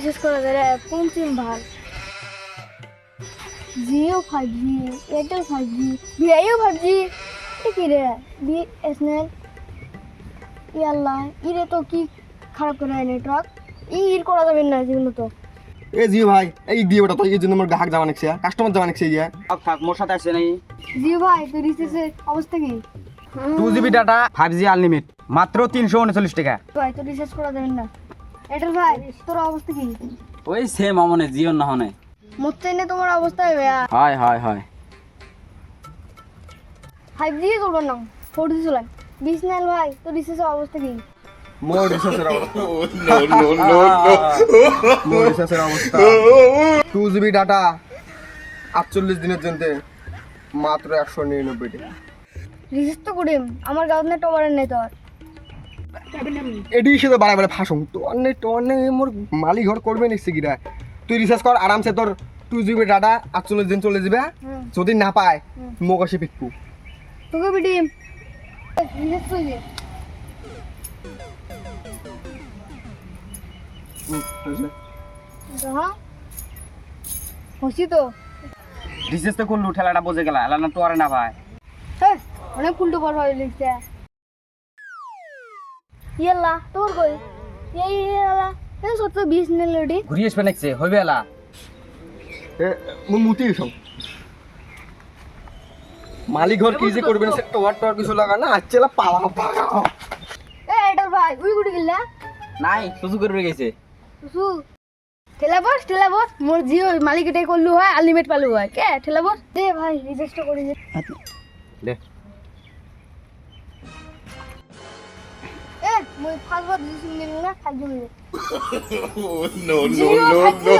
Recharge করা যায় রে কোন সিম ভাল Jio 5G Airtel 5G ভিআইও 5G কি রে বিএসএনএল ইয়াল্লা ইরে তো কি খারাপ করে নেটওয়ার্ক ইর করা যাবে না যেগুলো তো এ জিও ভাই এই দিয়ে ওটা তো এই জন্য মোর গ্রাহক যাওয়া নেকছে কাস্টমার যাওয়া নেকছে ইয়া থাক মোর সাথে আসছে নাই জিও ভাই তো রিচার্জের অবস্থা কি 2GB ডাটা 5G আনলিমিট মাত্র 339 টাকা ভাই তো রিচার্জ করা যাবে না এয়ারটেল ভাই তোর অবস্থা কি ওই সেম আমনে জিও না হনে মতে নে তোমার অবস্থা হবে হয় হয় হয় 5G চলবে না 4G চলান বিএসএনএল ভাই তো রিচার্জের অবস্থা কি মোর রিসার্চের অবস্থা মোর রিসার্চের অবস্থা 2GB ডাটা 48 দিনের জন্য মাত্র 199 টাকা রিচার্জ তো করিম আমার গাঁৱত নে টমার নাই তোর এডি হিসেবে বাড়ায় বাড়ায় ফাঁসং তো অনেক মোর মালিক ঘর করবে নিচ্ছে গিরা তুই রিসার্চ কর আরামসে তোর 2GB ডাটা 48 দিন চলে যাবে যদি না পায় মোক আসে পিটপু তোকে বিটি রিচার্জ কইছে হ্যাঁ হসি তো রিচার্জ তো করলু ঠেলাটা বজে গেল এলা না তো আর না ভাই হ্যাঁ অনেক ফুলটো পর হয়ে লিখছে ইয়াল্লা তোর কই এই ইয়াল্লা এই সত্য 20 নে লডি ঘুরি আসবে নাকছে হইবে এলা এ মু মুতি সব মালিক ঘর কি যে করবে না সে টোয়ার কিছু লাগা না আচ্ছেলা পালা এ এটার ভাই উই গুড়ি গিলা নাই সুসু করবে গেছে সু ঠেলা বস মোর জিও মালিক এটাই করলু হয় আনলিমিট পালু হয় কে ঠেলা বস দে ভাই রিচার্জটা করে দে দে এ মই ফালবার দিছি নিল না খাইজু নিল no, no, no, no.